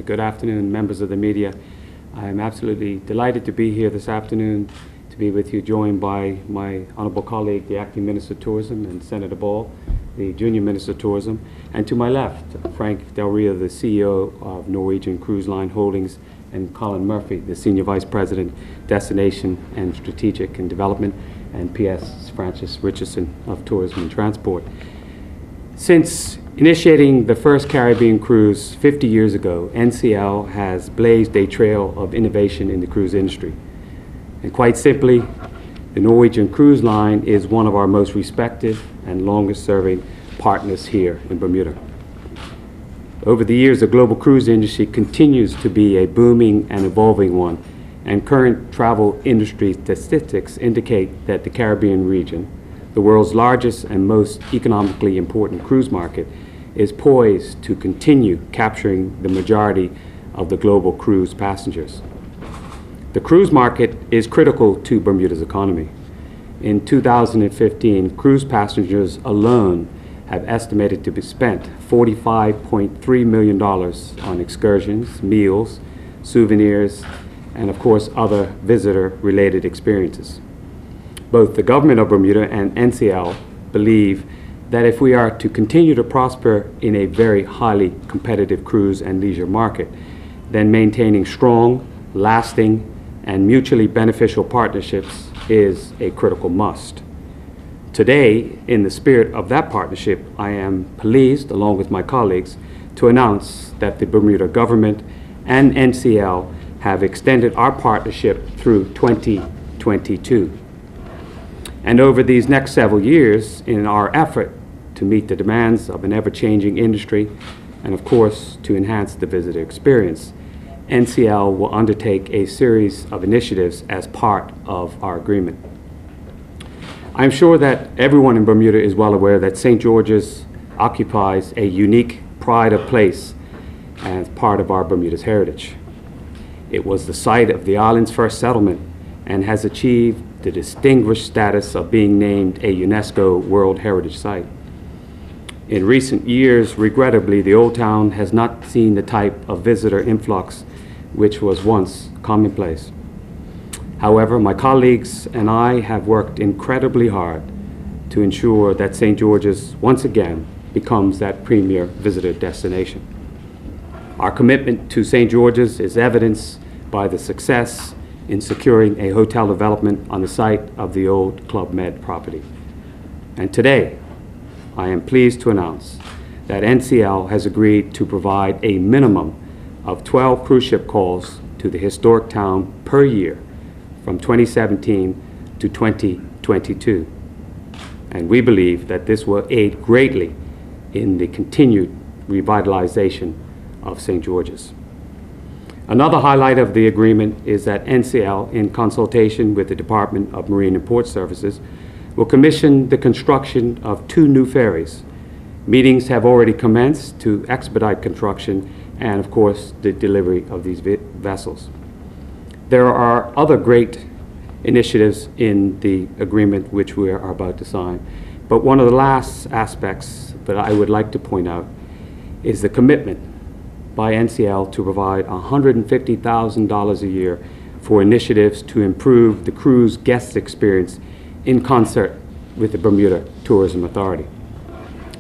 Good afternoon, members of the media. I'm absolutely delighted to be here this afternoon to be with you, joined by my honorable colleague, the Acting Minister of Tourism, and Senator Ball, the Junior Minister of Tourism, and to my left, Frank Del Rio, the CEO of Norwegian Cruise Line Holdings, and Colin Murphy, the Senior Vice President, Destination and Strategic and Development, and P.S. Francis Richardson of Tourism and Transport. Since initiating the first Caribbean cruise 50 years ago, NCL has blazed a trail of innovation in the cruise industry. And quite simply, the Norwegian Cruise Line is one of our most respected and longest-serving partners here in Bermuda. Over the years, the global cruise industry continues to be a booming and evolving one, and current travel industry statistics indicate that the Caribbean region, the world's largest and most economically important cruise market, is poised to continue capturing the majority of the global cruise passengers. The cruise market is critical to Bermuda's economy. In 2015, cruise passengers alone have estimated to be spent $45.3 million on excursions, meals, souvenirs, and of course other visitor-related experiences. Both the government of Bermuda and NCL believe that if we are to continue to prosper in a very highly competitive cruise and leisure market, then maintaining strong, lasting, and mutually beneficial partnerships is a critical must. Today, in the spirit of that partnership, I am pleased, along with my colleagues, to announce that the Bermuda government and NCL have extended our partnership through 2022. And over these next several years, in our effort to meet the demands of an ever-changing industry and, of course, to enhance the visitor experience, NCL will undertake a series of initiatives as part of our agreement. I'm sure that everyone in Bermuda is well aware that St. George's occupies a unique pride of place as part of our Bermuda's heritage. It was the site of the island's first settlement and has achieved the distinguished status of being named a UNESCO World Heritage Site. In recent years, regrettably, the Old Town has not seen the type of visitor influx which was once commonplace. However, my colleagues and I have worked incredibly hard to ensure that St. George's once again becomes that premier visitor destination. Our commitment to St. George's is evidenced by the success in securing a hotel development on the site of the old Club Med property. And today, I am pleased to announce that NCL has agreed to provide a minimum of 12 cruise ship calls to the historic town per year from 2017 to 2022. And we believe that this will aid greatly in the continued revitalization of St. George's. Another highlight of the agreement is that NCL, in consultation with the Department of Marine and Port Services, will commission the construction of 2 new ferries. Meetings have already commenced to expedite construction and, of course, the delivery of these vessels. There are other great initiatives in the agreement which we are about to sign, but one of the last aspects that I would like to point out is the commitment by NCL to provide $150,000 a year for initiatives to improve the cruise guest experience in concert with the Bermuda Tourism Authority.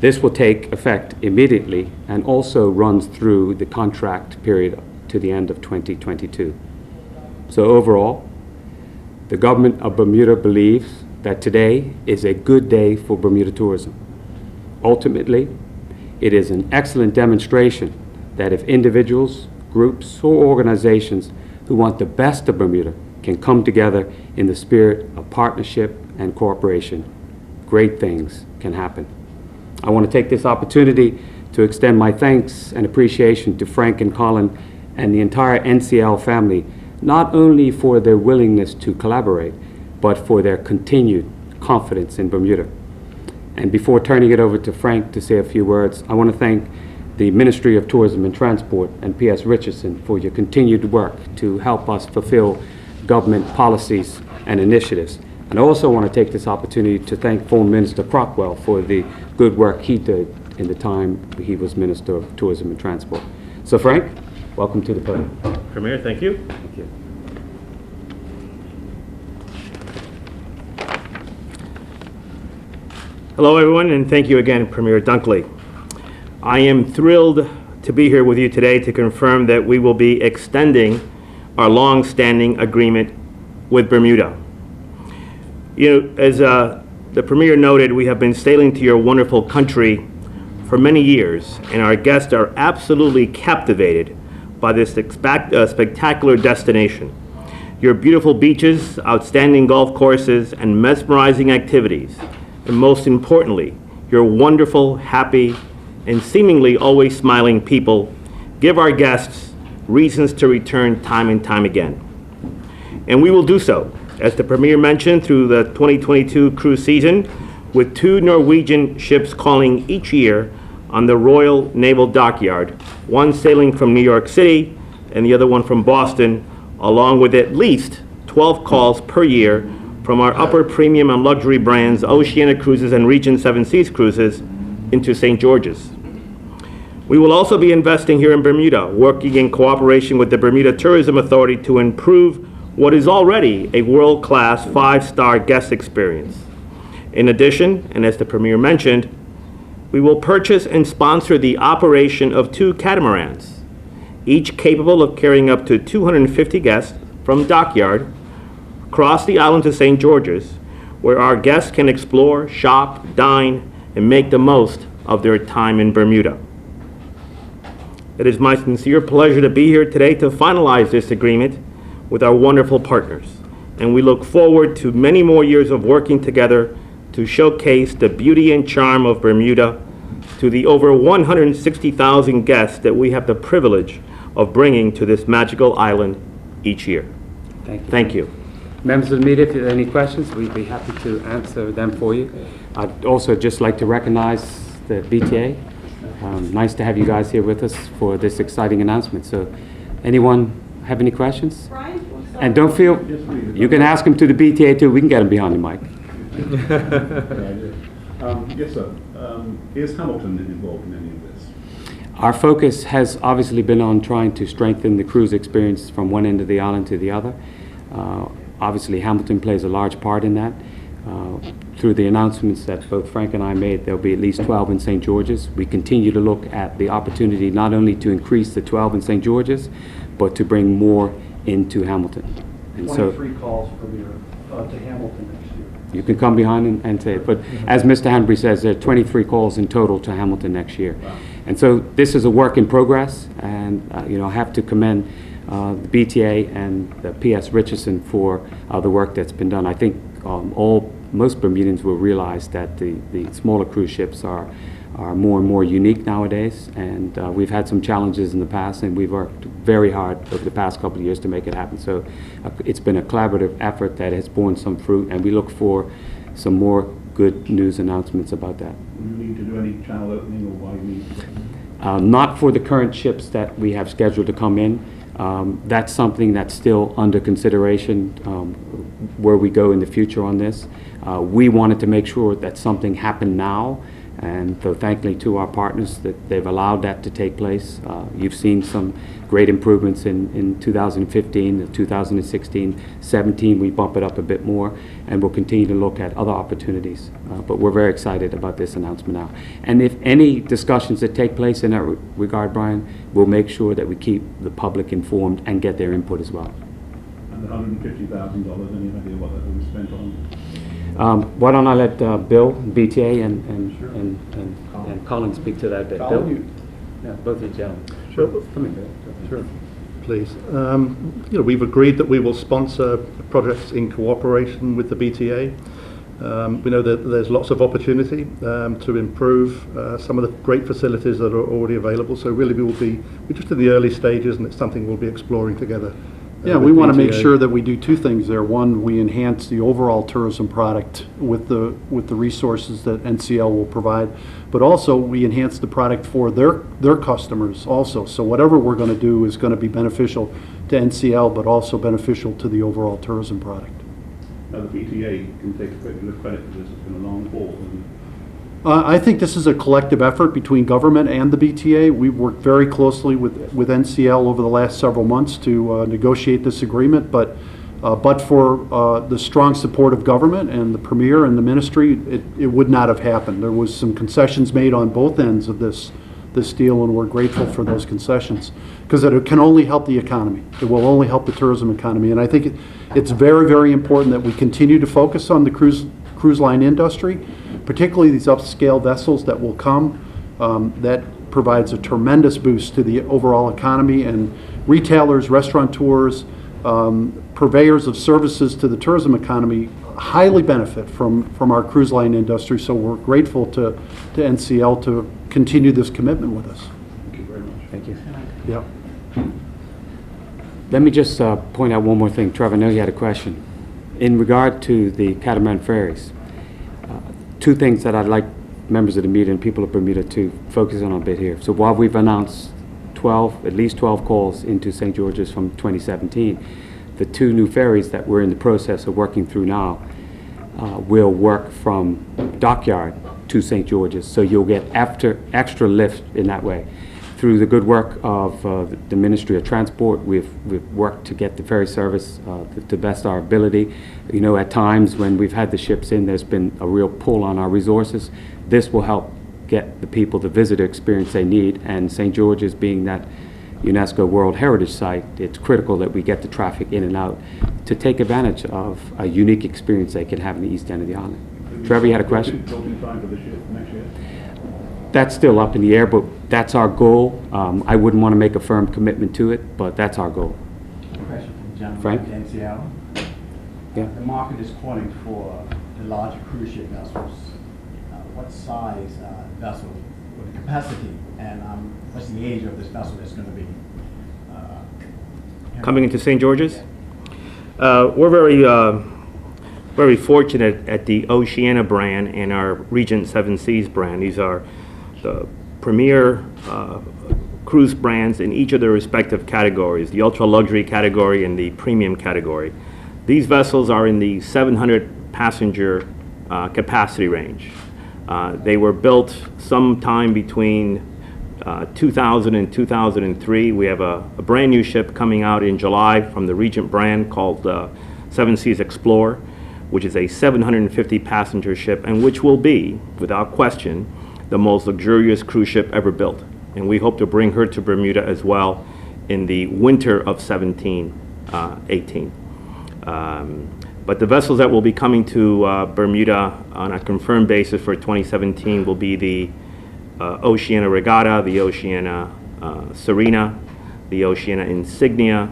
This will take effect immediately and also runs through the contract period to the end of 2022. So overall, the government of Bermuda believes that today is a good day for Bermuda tourism. Ultimately, it is an excellent demonstration that if individuals, groups, or organizations who want the best of Bermuda can come together in the spirit of partnership and cooperation, great things can happen. I want to take this opportunity to extend my thanks and appreciation to Frank and Colin and the entire NCL family, not only for their willingness to collaborate, but for their continued confidence in Bermuda. And before turning it over to Frank to say a few words, I want to thank the Ministry of Tourism and Transport and P.S. Richardson for your continued work to help us fulfill government policies and initiatives. And I also want to take this opportunity to thank former Minister Crockwell for the good work he did in the time he was Minister of Tourism and Transport. So Frank, welcome to the podium. Premier, thank you. Thank you. Hello, everyone, and thank you again, Premier Dunkley. I am thrilled to be here with you today to confirm that we will be extending our long-standing agreement with Bermuda. You know, as the Premier noted, we have been sailing to your wonderful country for many years, and our guests are absolutely captivated by this spectacular destination. Your beautiful beaches, outstanding golf courses, and mesmerizing activities, and most importantly, your wonderful, happy, and seemingly always smiling people give our guests reasons to return time and time again. And we will do so, as the Premier mentioned, through the 2022 cruise season, with 2 Norwegian ships calling each year on the Royal Naval Dockyard, one sailing from New York City and the other one from Boston, along with at least 12 calls per year from our upper premium and luxury brands, Oceania Cruises and Regent Seven Seas Cruises, into St. George's. We will also be investing here in Bermuda, working in cooperation with the Bermuda Tourism Authority to improve what is already a world-class 5-star guest experience. In addition, and as the Premier mentioned, we will purchase and sponsor the operation of 2 catamarans, each capable of carrying up to 250 guests from Dockyard across the island to St. George's, where our guests can explore, shop, dine, and make the most of their time in Bermuda. It is my sincere pleasure to be here today to finalize this agreement with our wonderful partners, and we look forward to many more years of working together to showcase the beauty and charm of Bermuda to the over 160,000 guests that we have the privilege of bringing to this magical island each year. Thank you. Thank you. Members of the media, if you have any questions, we'd be happy to answer them for you. I'd also just like to recognize the BTA. Nice to have you guys here with us for this exciting announcement. So anyone have any questions? And don't feel, you can ask them to the BTA too. We can get them behind the mic. Yes, sir. Is Hamilton involved in any of this? Our focus has obviously been on trying to strengthen the cruise experience from one end of the island to the other. Obviously, Hamilton plays a large part in that. Through the announcements that both Frank and I made, there'll be at least 12 in St. George's. We continue to look at the opportunity not only to increase the 12 in St. George's, but to bring more into Hamilton. And 23 calls from here to Hamilton next year. You can come behind and say it, but as Mr. Hanbury says, there are 23 calls in total to Hamilton next year. Wow. And so this is a work in progress, and you know, I have to commend the BTA and the PS Richardson for the work that's been done. I think most Bermudians will realize that the smaller cruise ships are more and more unique nowadays, and we've had some challenges in the past, and we've worked very hard over the past couple of years to make it happen. So it's been a collaborative effort that has borne some fruit, and we look for some more good news announcements about that. Do you need to do any channel opening, or why you need to? Not for the current ships that we have scheduled to come in. That's something that's still under consideration where we go in the future on this. We wanted to make sure that something happened now, and so thankfully to our partners that they've allowed that to take place. You've seen some great improvements in 2015, 2016, 17, we bump it up a bit more, and we'll continue to look at other opportunities. But we're very excited about this announcement now. And if any discussions that take place in that regard, Brian, we'll make sure that we keep the public informed and get their input as well. And the $150,000, any idea what that will be spent on? Why don't I let Bill, BTA, and Colin speak to that a bit. Colin, Bill? Yeah, both of you gentlemen. Sure. Come in, Bill. Sure. Please. You know, we've agreed that we will sponsor projects in cooperation with the BTA. We know that there's lots of opportunity to improve some of the great facilities that are already available. So really we're just in the early stages, and it's something we'll be exploring together. Yeah, we want to make sure that we do two things there. One, we enhance the overall tourism product with the resources that NCL will provide, but also we enhance the product for their customers also. So whatever we're going to do is going to be beneficial to NCL, but also beneficial to the overall tourism product. Now the BTA can take a particular credit for this. It's been a long haul, and I think this is a collective effort between government and the BTA. We've worked very closely with NCL over the last several months to negotiate this agreement, but for the strong support of government and the Premier and the Ministry, it would not have happened. There was some concessions made on both ends of this deal, and we're grateful for those concessions, because it can only help the economy. It will only help the tourism economy, and I think it's very, very important that we continue to focus on the cruise line industry, particularly these upscale vessels that will come. That provides a tremendous boost to the overall economy, and retailers, restaurateurs, purveyors of services to the tourism economy highly benefit from our cruise line industry. So we're grateful to NCL to continue this commitment with us. Thank you very much. Thank you. Yeah. Let me just point out one more thing. Trevor, I know you had a question. In regard to the catamaran ferries, two things that I'd like members of the media and people of Bermuda to focus on a bit here. So while we've announced at least 12 calls into St. George's from 2017, the two new ferries that we're in the process of working through now will work from Dockyard to St. George's, so you'll get extra lift in that way. Through the good work of the Ministry of Transport, we've worked to get the ferry service to the best of our ability. You know, at times when we've had the ships in, there's been a real pull on our resources. This will help get the people the visitor experience they need, and St. George's being that UNESCO World Heritage Site, it's critical that we get the traffic in and out to take advantage of a unique experience they can have in the east end of the island. Trevor, you had a question? Built-in time for this year, next year? That's still up in the air, but that's our goal. I wouldn't want to make a firm commitment to it, but that's our goal. Question from the gentleman Frank? at NCL. Yeah. The market is calling for the larger cruise ship vessels. What size vessel, what the capacity, and what's the age of this vessel that's going to be Coming into St. George's? We're very fortunate at the Oceania brand and our Regent Seven Seas brand. These are the premier cruise brands in each of their respective categories, the ultra luxury category and the premium category. These vessels are in the 700 passenger capacity range. They were built sometime between 2000 and 2003. We have a brand new ship coming out in July from the Regent brand called Seven Seas Explorer, which is a 750 passenger ship, and which will be, without question, the most luxurious cruise ship ever built. And we hope to bring her to Bermuda as well in the winter of 17-18. But the vessels that will be coming to Bermuda on a confirmed basis for 2017 will be the Oceania Regatta, the Oceania Serena, the Oceania Insignia,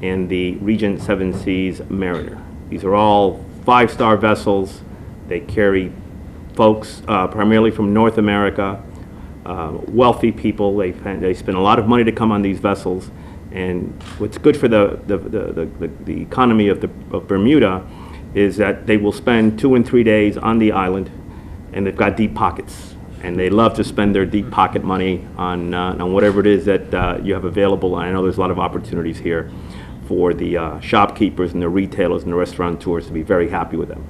and the Regent Seven Seas Mariner. These are all five-star vessels. They carry folks primarily from North America, wealthy people. They spend a lot of money to come on these vessels. And what's good for the economy of Bermuda is that they will spend 2 and 3 days on the island, and they've got deep pockets. And they love to spend their deep pocket money on whatever it is that you have available. And I know there's a lot of opportunities here for the shopkeepers and the retailers and the restaurateurs to be very happy with them.